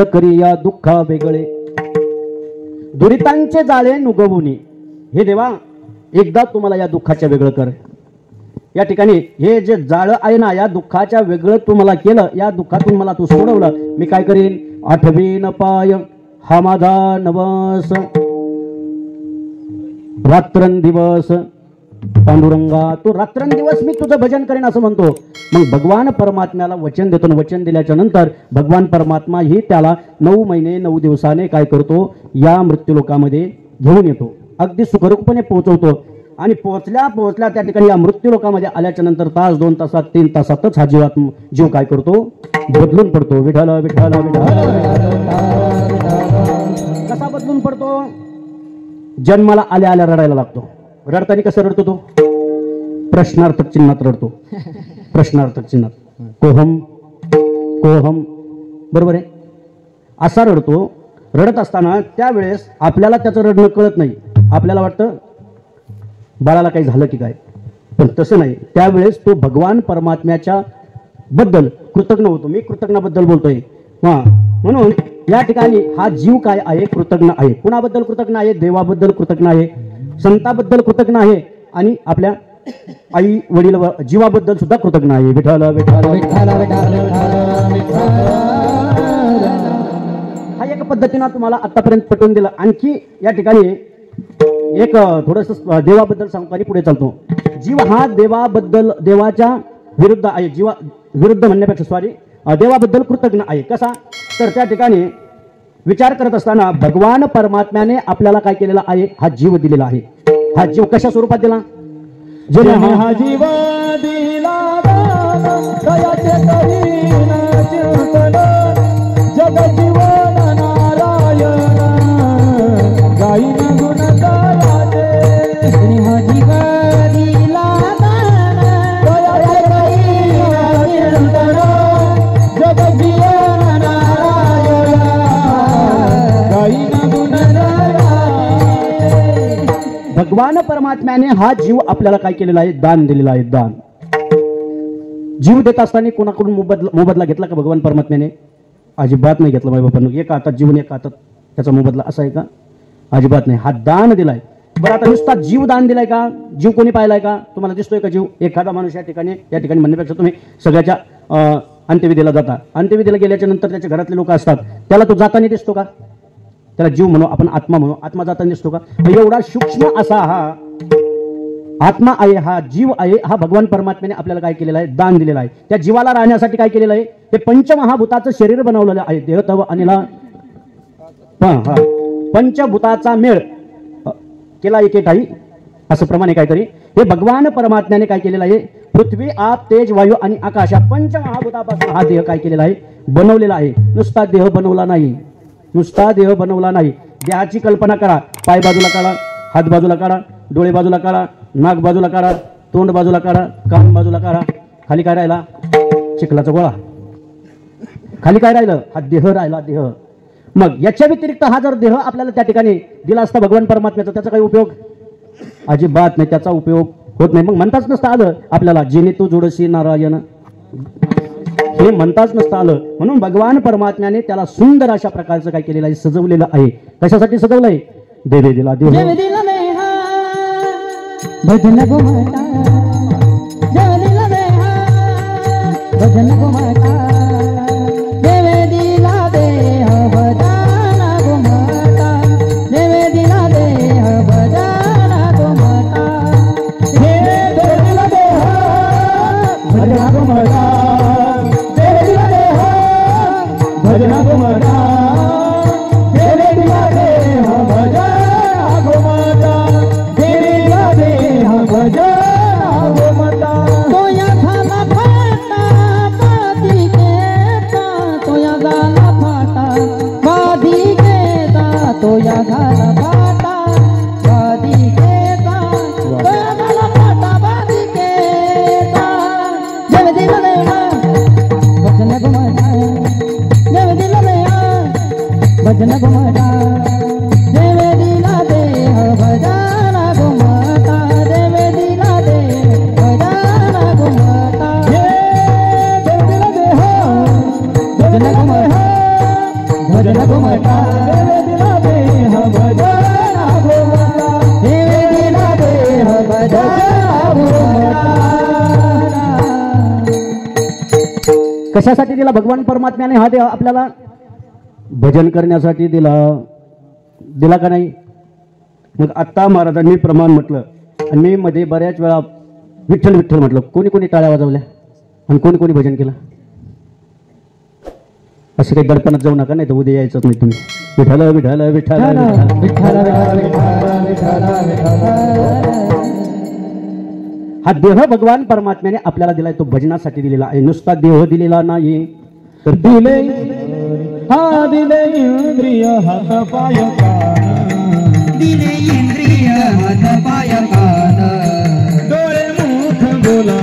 करी या दुःखा वेगळे दुरितांचे जाळे नुगवुनी. हे देवा एकदा तुम्हाला या दुःखाच्या वेगळं कर. या ठिकाणी हे जे जाळं आहे ना या दुःखाच्या वेगळं तू मला केलं, या दुःखातून मला तू सोडवलं. मी काय करीन? आठवीन पाय हा माझा नवस रात्रंदिवस पांडुरंगा. तो रात्रंदिवस मी तुझं भजन करेन असं म्हणतो. मग भगवान परमात्म्याला वचन देतो. वचन दिल्याच्या नंतर भगवान परमात्मा ही त्याला 9 महिने 9 दिवसाने काय करतो? या मृत्यूलोकामध्ये घेऊन येतो. अगदी सुखरूपपणे पोहोचवतो. आणि पोहोचल्या त्या ठिकाणी या मृत्यूलोकामध्ये आल्याच्या नंतर तास 2 तासात 3 तासातच हा जीव काय करतो? बदलून पडतो. विठ्ठल विठ्ठल विठ्ठल. कसा बदलून पडतो? जन्माला आल्या आल्या रडायला लागतो. रडताना कसं रडतो तो? प्रश्नार्थक चिन्हात रडतो. प्रश्नार्थक चिन्हात कोहम कोहम. बरोबर आहे? असा रडतो. रडत असताना त्यावेळेस आपल्याला त्याचं रडणं कळत नाही. आपल्याला वाटतं बाळाला काही झालं की काय, पण तसं नाही. त्यावेळेस तो भगवान परमात्म्याच्या बद्दल कृतज्ञ होतो. मी कृतज्ञाबद्दल बोलतोय. म्हणून या ठिकाणी हा जीव काय आहे? कृतज्ञ आहे. कुणाबद्दल कृतज्ञ आहे? देवाबद्दल कृतज्ञ आहे, संताबद्दल कृतज्ञ आहे आणि आपल्या आई वडील जीवाबद्दल सुद्धा कृतज्ञ आहे. विठ्ठल विठ्ठल विठ्ठल विठ्ठल. हा एक पद्धतीनं तुम्हाला आतापर्यंत पटवून दिलं. आणखी या ठिकाणी एक थोडस देवाबद्दल सांगतो आणि पुढे चालतो. जीव हा देवाबद्दल देवाच्या विरुद्ध आहे. जीवा विरुद्ध म्हणण्यापेक्षा देवाबद्दल कृतज्ञ आहे. कसा? तर त्या ठिकाणी विचार करत असताना भगवान परमात्म्याने आपल्याला काय केलेला आहे? हा जीव दिलेला आहे. हा जीव कशा स्वरूपात दिला? हा जीव दिला जग जीवन नारायण गाईन गुण गायाचे. हा जीव दिला जग जीवन नारायण गाईन गुण गायाचे. भगवान परमात्म्याने हा जीव आपल्याला काय केलेला आहे? दान दिलेला आहे. दान. जीव देत असताना कोणाकडून मोबदला घेतला का भगवान परमात्म्याने? अजिबात नाही घेतला. बाबांनो, एक हातात जीवन एक हातात त्याचा मोबदला असा आहे का? अजिबात नाही. हा दान दिलाय. बरं आता नुसता जीव दान दिलाय का? जीव कोणी पाहिलाय का? तुम्हाला दिसतोय का जीव? एखादा माणूस या ठिकाणी म्हणण्यापेक्षा तुम्ही सगळ्याच्या अंत्यविधीला जाता. अंत्यविधीला गेल्याच्या नंतर त्याच्या घरातले लोक असतात. त्याला तो जाताना दिसतो का? त्याला जीव म्हणू आपण, आत्मा म्हणू. आत्मा जाताना दिसतो का? एवढा सूक्ष्म असा हा आत्मा आहे, हा जीव आहे. हा भगवान परमात्म्याने आपल्याला काय केलेला आहे? दान दिलेला आहे. त्या जीवाला राहण्यासाठी काय केलेलं आहे? हे पंचमहाभूताचं शरीर बनवलेलं आहे. देह तव अनिला पंचभूताचा मेळ केला एकेठाई असं प्रमाणे काहीतरी हे भगवान परमात्म्याने काय केलेलं आहे? पृथ्वी आप तेज वायू आणि आकाश या पंचमहाभूतापासून हा देह काय केलेला आहे? बनवलेला आहे. नुसता देह बनवला नाही. नुसता देह बनवला नाही. देहाची कल्पना करा. पाय बाजूला काढा, हात बाजूला काढा, डोळे बाजूला काढा, नाक बाजूला काढा, तोंड बाजूला काढा, कान बाजूला काढा. खाली काय राहिला? चिखलाचा गोळा. खाली काय राहिलं? हा देह राहिला. देह. मग याच्या व्यतिरिक्त हा जर देह आपल्याला त्या ठिकाणी दिला असता भगवान परमात्म्याचा, त्याचा काही उपयोग? अजिबात नाही. त्याचा उपयोग होत नाही. मग म्हणताच नसतं आलं आपल्याला जेणे तू जोडशी नारायण, हे म्हणताच नसतं आलं. म्हणून भगवान परमात्म्याने त्याला सुंदर अशा प्रकारचं काय केलेलं आहे? सजवलेलं आहे. कशासाठी सजवलंय? देवे दिला देव भजन घुमता जवलीला देहा भजन घुमता देवे दिला देह भजन घुमता देवे दिला देह भजन घुमता देवे दिला देह भजन घुमता देवे दिला देह भजन घुमता देवे दिला देह भजन घुमता भजन कशासाठी दिला भगवान परमात्म्याने हा देह आपल्याला? भजन करण्यासाठी दिला. दिला का नाही? मग आत्ता महाराजांनी प्रमाण म्हटलं आणि मी मध्ये बऱ्याच वेळा विठ्ठल विठ्ठल म्हटलं. कोणी कोणी टाळ्या वाजवल्या आणि कोणी कोणी भजन केलं? असं काही दडपणात जाऊ नका, नाही तर उद्या यायचंच नाही तुम्ही. विठ्ठल विठ्ठल विठ्ठल हा देह भगवान परमात्म्याने आपल्याला दिलाय, तो भजनासाठी दिलेला आहे, नुसता देह दिलेला नाही. तर दिले हा दिले इंद्रिय हात पाय कान, दिले इंद्रिय हात पाय कान, डोळे मुख बोला